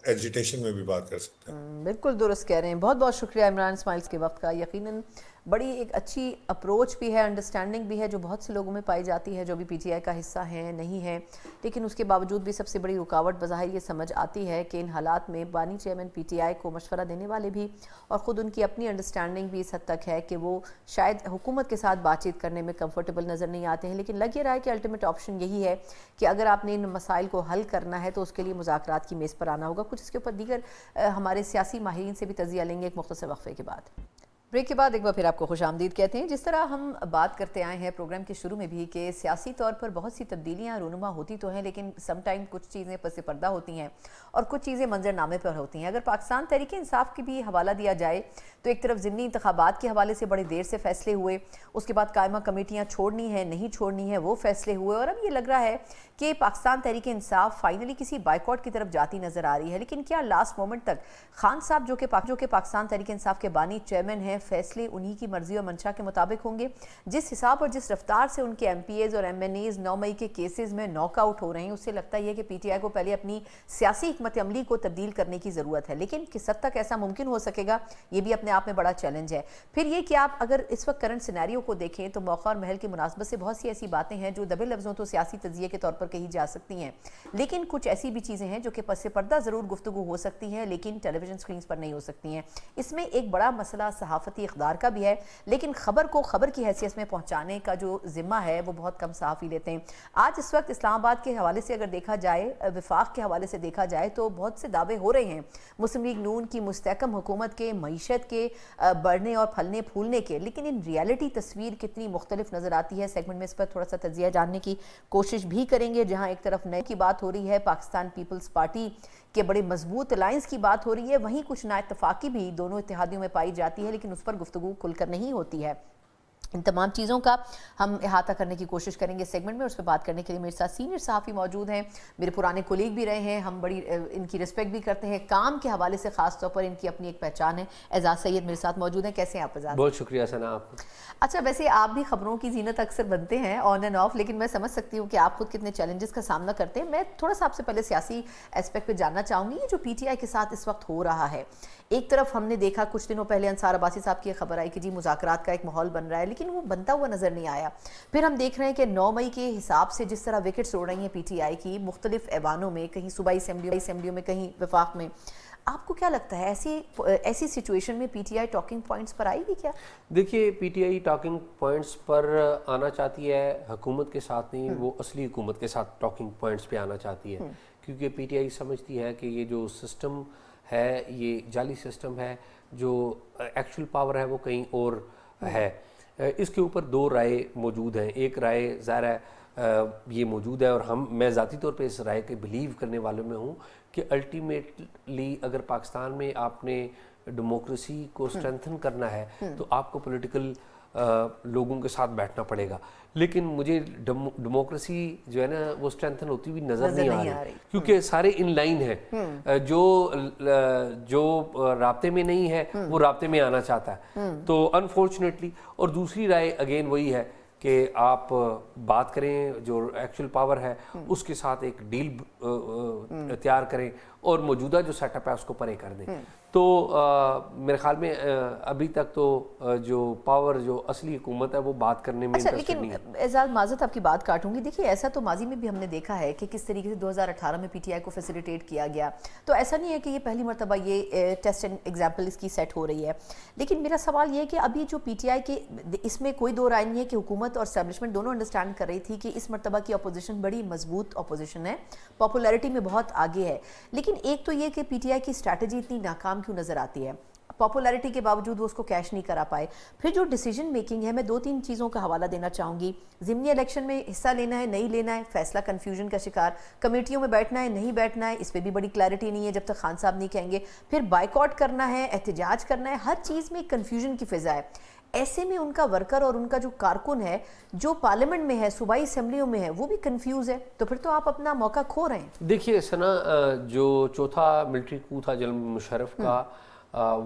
ایجیٹیشن میں بھی بات کر سکتا ہے۔ بالکل درست کہہ رہے ہیں۔ بہت بہت شکریہ عمران اسماعیل کے وقت کا۔ یقیناً بڑی ایک اچھی اپروچ بھی ہے، انڈرسٹینڈنگ بھی ہے جو بہت سے لوگوں میں پائی جاتی ہے جو بھی پی ٹی آئی کا حصہ ہیں نہیں ہیں، لیکن اس کے باوجود بھی سب سے بڑی رکاوٹ بظاہر یہ سمجھ آتی ہے کہ ان حالات میں بانی چیئرمین پی ٹی آئی کو مشورہ دینے والے بھی اور خود ان کی اپنی انڈرسٹینڈنگ بھی اس حد تک ہے کہ وہ شاید حکومت کے ساتھ بات چیت کرنے میں کمفرٹیبل نظر نہیں آتے ہیں، لیکن لگ یہ رہا ہے کہ الٹیمیٹ آپشن یہی ہے کہ اگر آپ نے ان مسائل کو حل کرنا ہے تو اس کے لیے مذاکرات کی میز پر آنا ہوگا۔ کچھ اس کے اوپر دیگر ہمارے سیاسی ماہرین سے بھی تجزیہ لیں گے ایک مختصر وقفے کے بعد۔ بریک کے بعد ایک بار پھر آپ کو خوش آمدید کہتے ہیں۔ جس طرح ہم بات کرتے آئے ہیں پروگرام کے شروع میں بھی کہ سیاسی طور پر بہت سی تبدیلیاں رونما ہوتی تو ہیں، لیکن سم ٹائم کچھ چیزیں پس پردہ ہوتی ہیں اور کچھ چیزیں منظر نامے پر ہوتی ہیں۔ اگر پاکستان تحریک انصاف کی بھی حوالہ دیا جائے تو ایک طرف ضمنی انتخابات کے حوالے سے بڑی دیر سے فیصلے ہوئے، اس کے بعد قائمہ کمیٹیاں چھوڑنی ہیں نہیں چھوڑنی ہیں وہ فیصلے ہوئے، اور اب یہ لگ رہا ہے کہ پاکستان تحریک انصاف فائنلی کسی بائیکاٹ کی طرف جاتی نظر آ رہی ہے۔ لیکن کیا لاسٹ مومنٹ تک خان صاحب جو کہ پاکستان تحریک انصاف کے بانی چیئرمین ہیں، فیصلے انہی کی مرضی اور منشا کے مطابق ہوں گے؟ جس حساب اور جس رفتار سے ان کے ایم پی ایز اور ایم این ایز 9 مئی کے کیسز میں ناک آؤٹ ہو رہے ہیں، اس سے لگتا ہے کہ پی ٹی آئی کو پہلے اپنی سیاسی حکمت عملی کو تبدیل کرنے کی ضرورت ہے، لیکن کس حد تک ایسا ممکن ہو سکے گا یہ بھی اپنے آپ میں بڑا چیلنج ہے۔ پھر یہ کہ آپ اگر اس وقت کرنٹ سینیریو کو دیکھیں تو موقع اور محل کی مناسبت سے بہت سی ایسی باتیں ہیں جو دبے لفظوں تو سیاسی تجزیے کے طور پر کہی جا سکتی ہیں، لیکن کچھ ایسی بھی چیزیں ہیں جو کہ پس پردہ ضرور گفتگو ہو سکتی ہیں لیکن ٹیلی ویژن سکرینز پر نہیں ہو سکتی ہیں۔ اس میں ایک بڑا مسئلہ صحافتی اقدار کا بھی ہے، لیکن خبر کو خبر کی حیثیت میں پہنچانے کا جو ذمہ ہے وہ بہت کم صحافی لیتے ہیں۔ آج اس وقت اسلام آباد کے حوالے سے اگر دیکھا جائے، وفاق کے حوالے سے دیکھا جائے تو بہت سے دعوے ہو رہے ہیں مسلم لیگ نون کی مستحکم حکومت کے، معیشت کے بڑھنے اور پھلنے پھولنے کے، لیکن ان ریالٹی تصویر کتنی مختلف نظر آتی ہے۔ سیگمنٹ میں اس پر تھوڑا سا تجزیہ جاننے کی کوشش بھی کریں گے، جہاں ایک طرف نئے کی بات ہو رہی ہے، پاکستان پیپلز پارٹی کے بڑے مضبوط الائنس کی بات ہو رہی ہے، وہیں کچھ نا اتفاقی بھی دونوں اتحادیوں میں پائی جاتی ہے، لیکن اس پر گفتگو کھل کر نہیں ہوتی ہے۔ ان تمام چیزوں کا ہم احاطہ کرنے کی کوشش کریں گے سیگمنٹ میں۔ اس پہ بات کرنے کے لیے میرے ساتھ سینئر صحافی موجود ہیں، میرے پرانے کولیگ بھی رہے ہیں، ہم بڑی ان کی رسپیکٹ بھی کرتے ہیں، کام کے حوالے سے خاص طور پر ان کی اپنی ایک پہچان ہے۔ اعزاز سید میرے ساتھ موجود ہیں، کیسے ہیں آپ اعزاز؟ بہت شکریہ ثنا آپ کو۔ اچھا، ویسے آپ بھی خبروں کی زینت اکثر بنتے ہیں آن اینڈ آف، لیکن میں سمجھ سکتی ہوں کہ آپ خود کتنے چیلنجز کا سامنا کرتے ہیں۔ میں تھوڑا سا آپ سے پہلے سیاسی اسپیکٹ پہ جاننا چاہوں گی، یہ جو پی ٹی آئی کے ساتھ اس وقت ہو رہا ہے، ایک طرف ہم نے دیکھا کچھ دنوں پہلے انصار عباسی صاحب کی خبر آئی کہ جی مذاکرات کا ایک ماحول بن رہا ہے، لیکن وہ بنتا ہوا نظر نہیں آیا۔ پھر ہم دیکھ رہے ہیں کہ 9 مئی کے حساب سے جس طرح وکٹس اڑ رہی ہیں پی ٹی آئی کی مختلف ایوانوں میں، کہیں صوبائی اسمبلیوں میں، کہیں وفاق میں، آپ کو کیا لگتا ہے ایسی سچویشن میں پی ٹی آئی ٹاکنگ پوائنٹس پر آئے گی کیا؟ دیکھیے، پی ٹی آئی ٹاکنگ پوائنٹس پر آنا چاہتی ہے، حکومت کے ساتھ نہیں، وہ اصلی حکومت کے ساتھ ٹاکنگ پوائنٹس پہ آنا چاہتی ہے، کیونکہ پی ٹی آئی سمجھتی ہے کہ یہ جو سسٹم ہے یہ جعلی سسٹم ہے، جو ایکچوئل پاور ہے وہ کہیں اور ہے. اس کے اوپر دو رائے موجود ہیں. ایک رائے ظاہر ہے یہ موجود ہے اور میں ذاتی طور پہ اس رائے کے بلیو کرنے والوں میں ہوں کہ الٹیمیٹلی اگر پاکستان میں آپ نے ڈیموکریسی کو اسٹرینتھن کرنا ہے تو آپ کو پولیٹیکل لوگوں کے ساتھ بیٹھنا پڑے گا. لیکن مجھے ڈیموکریسی جو ہے نا وہ اسٹرینتھن ہوتی ہوئی نظر نہیں آ رہی کیونکہ سارے ان لائن ہیں. جو رابطے میں نہیں ہے وہ رابطے میں آنا چاہتا ہے تو انفارچونیٹلی. اور دوسری رائے اگین وہی ہے کہ آپ بات کریں جو ایکچوئل پاور ہے اس کے ساتھ ایک ڈیل تیار کریں اور موجودہ جو سیٹ اپ ہے اس کو پرے کر دیں. تو میرے خیال میں ابھی تک تو جو پاور جو اصلی حکومت ہے وہ بات کرنے میں لیکن اعزاز معذرت آپ کی بات کاٹوں گی. دیکھیے ایسا تو ماضی میں بھی ہم نے دیکھا ہے کہ کس طریقے سے 2018 میں پی ٹی آئی کو فیسیلیٹیٹ کیا گیا. تو ایسا نہیں ہے کہ یہ پہلی مرتبہ یہ ٹیسٹ اینڈ ایگزامپل اس کی سیٹ ہو رہی ہے. لیکن میرا سوال یہ ہے کہ ابھی جو پی ٹی آئی کے اس میں کوئی دو رائے نہیں ہے کہ حکومت اور اسٹیبلشمنٹ دونوں انڈرسٹینڈ کر رہی تھی کہ اس مرتبہ کی اپوزیشن بڑی مضبوط اپوزیشن ہے, پاپولیرٹی میں بہت آگے ہے. لیکن ایک تو یہ کہ پی ٹی آئی کی اسٹریٹجی اتنی ناکام کیوں نظر آتی ہے؟ پاپولیرٹی کے باوجود وہ اس کو کیش نہیں کرا پائے. پھر جو ڈیسیجن میکنگ ہے, میں 2-3 چیزوں کا حوالہ دینا چاہوں گی. ضمنی الیکشن میں حصہ لینا ہے نہیں لینا ہے, فیصلہ کنفیوژن کا شکار. کمیٹیوں میں بیٹھنا ہے نہیں بیٹھنا ہے, اس پہ بھی بڑی کلیئرٹی نہیں ہے جب تک خان صاحب نہیں کہیں گے. پھر بائیکاٹ کرنا ہے, احتجاج کرنا ہے, ہر چیز میں کنفیوژن کی فضا ہے. ایسے میں ان کا ورکر اور ان کا جو کارکن ہے جو پارلیمنٹ میں ہے, صوبائی اسمبلیوں میں ہے, وہ بھی کنفیوز ہے. تو پھر تو آپ اپنا موقع کھو رہے ہیں. دیکھیے سنا, جو چوتھا ملٹری کو تھا جنرل مشرف کا,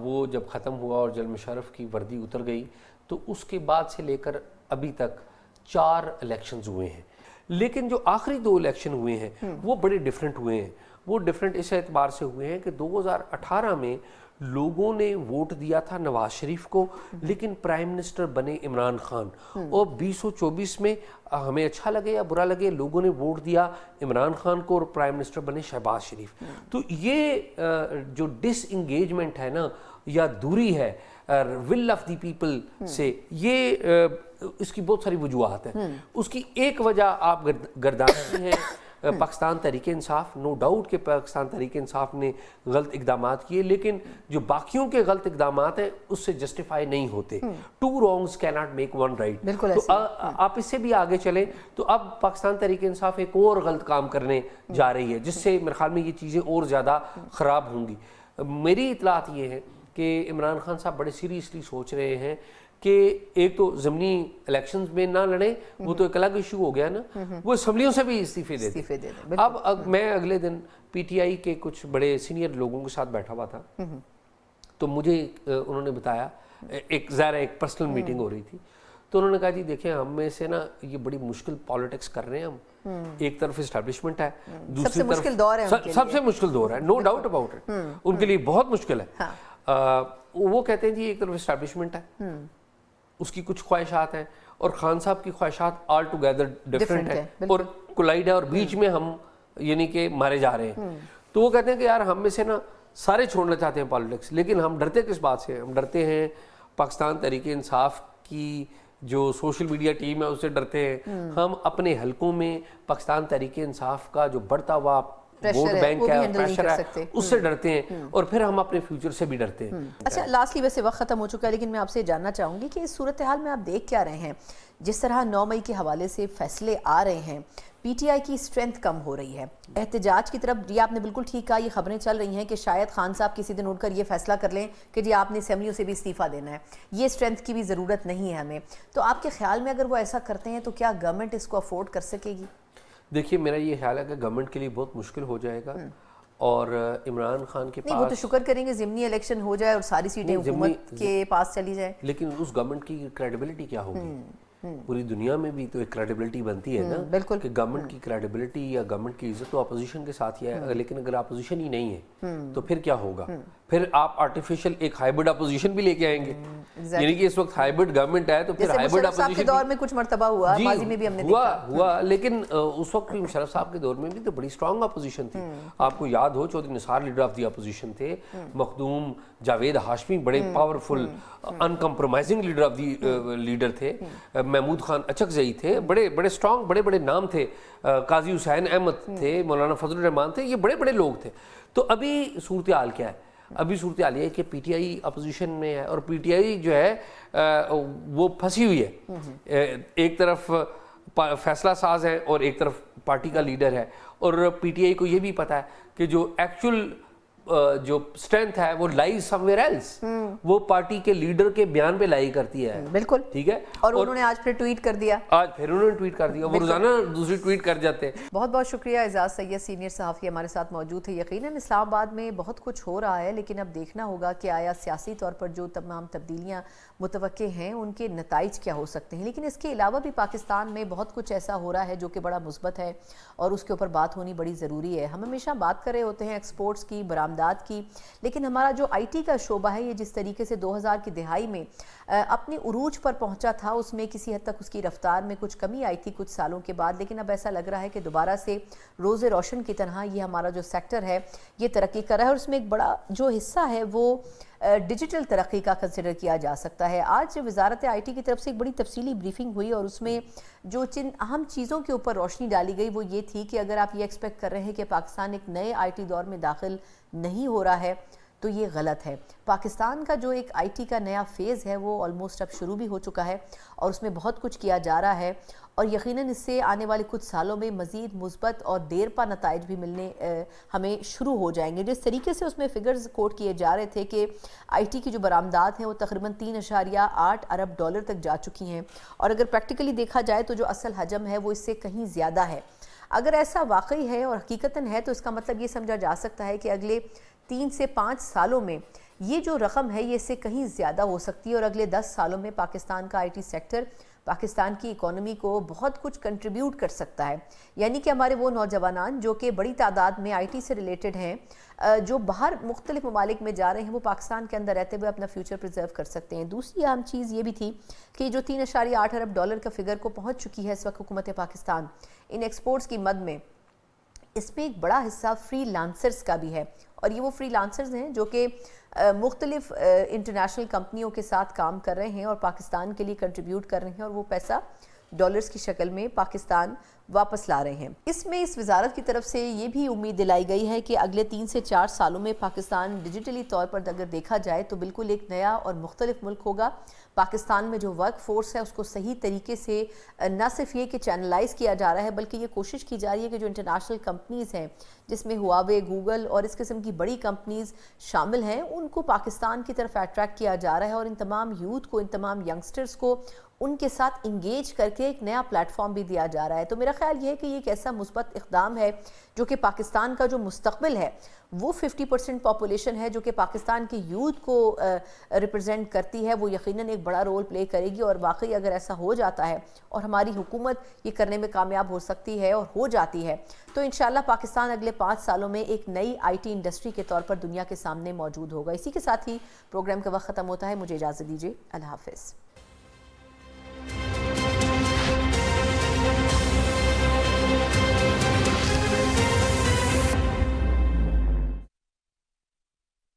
وہ جب ختم ہوا اور جنرل مشرف کی وردی اتر گئی تو اس کے بعد سے لے کر ابھی تک 4 الیکشنز ہوئے ہیں. لیکن جو آخری 2 الیکشن ہوئے ہیں وہ بڑے ڈیفرنٹ ہوئے ہیں. وہ ڈیفرنٹ اس اعتبار سے ہوئے ہیں کہ 2018 میں لوگوں نے ووٹ دیا تھا نواز شریف کو لیکن پرائم منسٹر بنے عمران خان, اور 2024 میں ہمیں اچھا لگے یا برا لگے لوگوں نے ووٹ دیا عمران خان کو اور پرائم منسٹر بنے شہباز شریف. تو یہ جو ڈس انگیجمنٹ ہے نا یا دوری ہے ول آف دی پیپل سے, یہ اس کی بہت ساری وجوہات ہیں. اس کی ایک وجہ آپ گردانتے ہیں پاکستان تحریک انصاف. نو ڈاؤٹ کہ پاکستان تحریک انصاف نے غلط اقدامات کیے, لیکن جو باقیوں کے غلط اقدامات ہیں اس سے جسٹیفائی نہیں ہوتے. 2 wrongs cannot make 1 right. تو آپ اس سے بھی آگے چلیں تو اب پاکستان تحریک انصاف ایک اور غلط کام کرنے جا رہی ہے جس سے میرے خیال میں یہ چیزیں اور زیادہ خراب ہوں گی. میری اطلاعات یہ ہے کہ عمران خان صاحب بڑے سیریسلی سوچ رہے ہیں کہ ایک تو ضمنی الیکشنز میں نہ لڑیں, وہ تو ایک الگ ایشو ہو گیا نا, وہ اسمبلیوں سے بھی استعفے دے دیں. اب میں اگلے دن پی ٹی آئی کے کچھ بڑے سینئر لوگوں کے ساتھ بیٹھا ہوا تھا تو مجھے انہوں نے بتایا, ایک ظاہر ایک پرسنل میٹنگ ہو رہی تھی, تو انہوں نے کہا جی دیکھیں ہم میں سے نا یہ بڑی مشکل پالیٹکس کر رہے ہیں ہم. ایک طرف اسٹیبلشمنٹ ہے, دوسری طرف سب سے مشکل دور ہے, نو ڈاؤٹ اباؤٹ اٹ, ان کے لیے بہت مشکل ہے. وہ کہتے ہیں جی ایک طرف اسٹیبلشمنٹ ہے, اس کی کچھ خواہشات ہیں, اور خان صاحب کی خواہشات آل ٹوگیدر ڈفرینٹ ہیں اور کولائڈ ہے, اور بیچ میں ہم یعنی کہ مارے جا رہے ہیں. تو وہ کہتے ہیں کہ یار ہم میں سے نا سارے چھوڑنا چاہتے ہیں پالیٹکس, لیکن ہم ڈرتے کس بات سے؟ ہم ڈرتے ہیں پاکستان تحریک انصاف کی جو سوشل میڈیا ٹیم ہے اس سے ڈرتے ہیں, ہم اپنے حلقوں میں پاکستان تحریک انصاف کا جو بڑھتا ہوا ووٹ بینک ہے, پریشر ہے, اس سے ڈرتے ہیں, اور پھر ہم اپنے فیوچر سے بھی ڈرتے ہیں. اچھا لاسٹلی ویسے وقت ختم ہو چکا ہے, لیکن میں آپ سے جاننا چاہوں گی کہ اس صورتحال میں آپ دیکھ کیا رہے ہیں؟ جس طرح 9 مئی کے حوالے سے فیصلے آ رہے ہیں, پی ٹی آئی کی اسٹرینتھ کم ہو رہی ہے, احتجاج کی طرف, یہ آپ نے بالکل ٹھیک کہا, یہ خبریں چل رہی ہیں کہ شاید خان صاحب کسی دن اٹھ کر یہ فیصلہ کر لیں کہ جی آپ نے اسمبلیوں سے بھی استعفیٰ دینا ہے, یہ اسٹرینتھ کی بھی ضرورت نہیں ہے ہمیں. تو آپ کے خیال میں اگر وہ ایسا کرتے ہیں تو کیا گورنمنٹ اس کو افورڈ کر سکے گی؟ دیکھیے میرا یہ خیال ہے کہ گورنمنٹ کے لیے بہت مشکل ہو جائے گا, اور عمران خان کے پاس وہ تو شکر کریں گے ضمنی الیکشن ہو جائے اور ساری سیٹیں حکومت کے پاس چلی جائیں, لیکن اس گورنمنٹ کی کریڈیبلٹی کیا ہوگی؟ پوری دنیا میں بھی تو ایک کریڈیبلٹی بنتی ہے نا کہ گورنمنٹ کی کریڈیبلٹی یا گورنمنٹ کی عزت تو اپوزیشن کے ساتھ ہی ہے, لیکن اگر اپوزیشن ہی نہیں ہے تو پھر کیا ہوگا؟ پھر آپ آرٹیفیشل ایک ہائبرڈ اپوزیشن بھی لے کے آئیں گے, یعنی کہ اس وقت ہائبرڈ گورنمنٹ ہے تو پھر ہائبرڈ اپوزیشن کے دور میں کچھ مرتبہ ہوا, ماضی میں بھی ہم نے ہوا, لیکن اس وقت بھی مشرف صاحب کے دور میں بھی تو بڑی اسٹرانگ اپوزیشن تھی. آپ کو یاد ہو چودھری نثار لیڈر آف دی اپوزیشن تھے, مخدوم جاوید ہاشمی بڑے powerful in compromising leader of the leader تھے, محمود خان اچکزئی تھے, بڑے بڑے اسٹرانگ بڑے بڑے نام تھے, قاضی حسین احمد تھے, مولانا فضل الرحمان تھے, یہ بڑے بڑے لوگ تھے. تو ابھی صورتحال کیا ہے؟ ابھی صورتحال یہ ہے کہ پی ٹی آئی اپوزیشن میں ہے اور پی ٹی آئی جو ہے وہ پھنسی ہوئی ہے، ایک طرف فیصلہ ساز ہے اور ایک طرف پارٹی کا لیڈر ہے، اور پی ٹی آئی کو یہ بھی پتہ ہے کہ جو ایکچول جو اسٹرینتھ ہے وہ لائی سم ویئر ایلس، وہ پارٹی کے لیڈر کے بیان پہ لائی کرتی ہے. بالکل ٹھیک ہے، اور انہوں نے آج پھر ٹویٹ کر دیا، آج پھر انہوں نے ٹویٹ کر دیا، وہ روزانہ دوسری ٹویٹ کر جاتے ہیں. بہت بہت شکریہ. اعزاز سید سینئر صحافی ہمارے ساتھ موجود ہے. یقیناً اسلام آباد میں بہت کچھ ہو رہا ہے، لیکن اب دیکھنا ہوگا کہ آیا سیاسی طور پر جو تمام تبدیلیاں متوقع ہیں ان کے نتائج کیا ہو سکتے ہیں. لیکن اس کے علاوہ بھی پاکستان میں بہت کچھ ایسا ہو رہا ہے جو کہ بڑا مثبت ہے اور اس کے اوپر بات ہونی بڑی ضروری ہے. ہم ہمیشہ بات کر رہے ہوتے ہیں ایکسپورٹس کی، برآمدات کی، لیکن ہمارا جو آئی ٹی کا شعبہ ہے یہ جس طریقے سے 2000 کی دہائی میں اپنی عروج پر پہنچا تھا، اس میں کسی حد تک اس کی رفتار میں کچھ کمی آئی تھی کچھ سالوں کے بعد، لیکن اب ایسا لگ رہا ہے کہ دوبارہ سے روز روشن کی طرح یہ ہمارا جو سیکٹر ہے یہ ترقی کر رہا ہے، اور اس میں ایک بڑا جو حصہ ہے وہ ڈیجیٹل ترقی کا کنسیڈر کیا جا سکتا ہے. آج وزارت آئی ٹی کی طرف سے ایک بڑی تفصیلی بریفنگ ہوئی اور اس میں جو چند اہم چیزوں کے اوپر روشنی ڈالی گئی وہ یہ تھی کہ اگر آپ یہ ایکسپیکٹ کر رہے ہیں کہ پاکستان ایک نئے آئی ٹی دور میں داخل نہیں ہو رہا ہے تو یہ غلط ہے. پاکستان کا جو ایک آئی ٹی کا نیا فیز ہے وہ آلموسٹ اب شروع بھی ہو چکا ہے اور اس میں بہت کچھ کیا جا رہا ہے، اور یقیناً اس سے آنے والے کچھ سالوں میں مزید مثبت اور دیر پا نتائج بھی ملنے ہمیں شروع ہو جائیں گے. جس طریقے سے اس میں فگرز کوٹ کیے جا رہے تھے کہ آئی ٹی کی جو برآمدات ہیں وہ تقریباً 3.8 ارب ڈالر تک جا چکی ہیں، اور اگر پریکٹیکلی دیکھا جائے تو جو اصل حجم ہے وہ اس سے کہیں زیادہ ہے. اگر ایسا واقعی ہے اور حقیقتاً ہے تو اس کا مطلب یہ سمجھا جا سکتا ہے کہ اگلے 3 سے 5 سالوں میں یہ جو رقم ہے یہ اس سے کہیں زیادہ ہو سکتی ہے، اور اگلے 10 سالوں میں پاکستان کا آئی ٹی سیکٹر پاکستان کی اکانومی کو بہت کچھ کنٹریبیوٹ کر سکتا ہے. یعنی کہ ہمارے وہ نوجوانان جو کہ بڑی تعداد میں آئی ٹی سے ریلیٹڈ ہیں، جو باہر مختلف ممالک میں جا رہے ہیں، وہ پاکستان کے اندر رہتے ہوئے اپنا فیوچر پریزرو کر سکتے ہیں. دوسری اہم چیز یہ بھی تھی کہ جو 3.8 ارب ڈالر کا فگر کو پہنچ چکی ہے اس وقت حکومت پاکستان ان ایکسپورٹس کی مد میں، اس میں ایک بڑا حصہ فری لانسرز کا بھی ہے، اور یہ وہ فری لانسرز ہیں جو کہ مختلف انٹرنیشنل کمپنیوں کے ساتھ کام کر رہے ہیں اور پاکستان کے لیے کنٹریبیوٹ کر رہے ہیں، اور وہ پیسہ ڈالرز کی شکل میں پاکستان واپس لا رہے ہیں. اس میں اس وزارت کی طرف سے یہ بھی امید دلائی گئی ہے کہ اگلے 3 سے 4 سالوں میں پاکستان ڈیجیٹلی طور پر اگر دیکھا جائے تو بالکل ایک نیا اور مختلف ملک ہوگا. پاکستان میں جو ورک فورس ہے اس کو صحیح طریقے سے نہ صرف یہ کہ چینلائز کیا جا رہا ہے بلکہ یہ کوشش کی جا رہی ہے کہ جو انٹرنیشنل کمپنیز ہیں جس میں ہواوے، گوگل اور اس قسم کی بڑی کمپنیز شامل ہیں ان کو پاکستان کی طرف اٹریکٹ کیا جا رہا ہے، اور ان تمام یوتھ کو، ان تمام ینگسٹرز کو ان کے ساتھ انگیج کر کے ایک نیا پلیٹ فارم بھی دیا جا رہا ہے. تو میرا خیال یہ ہے کہ یہ ایک ایسا مثبت اقدام ہے جو کہ پاکستان کا جو مستقبل ہے وہ 50% پاپولیشن ہے جو کہ پاکستان کی یوتھ کو ریپرزینٹ کرتی ہے، وہ یقیناً ایک بڑا رول پلے کرے گی. اور واقعی اگر ایسا ہو جاتا ہے اور ہماری حکومت یہ کرنے میں کامیاب ہو سکتی ہے اور ہو جاتی ہے تو انشاءاللہ پاکستان اگلے 5 سالوں میں ایک نئی آئی ٹی انڈسٹری کے طور پر دنیا کے سامنے موجود ہوگا. اسی کے ساتھ ہی پروگرام کا وقت ختم ہوتا ہے. مجھے اجازت دیجیے. اللہ حافظ.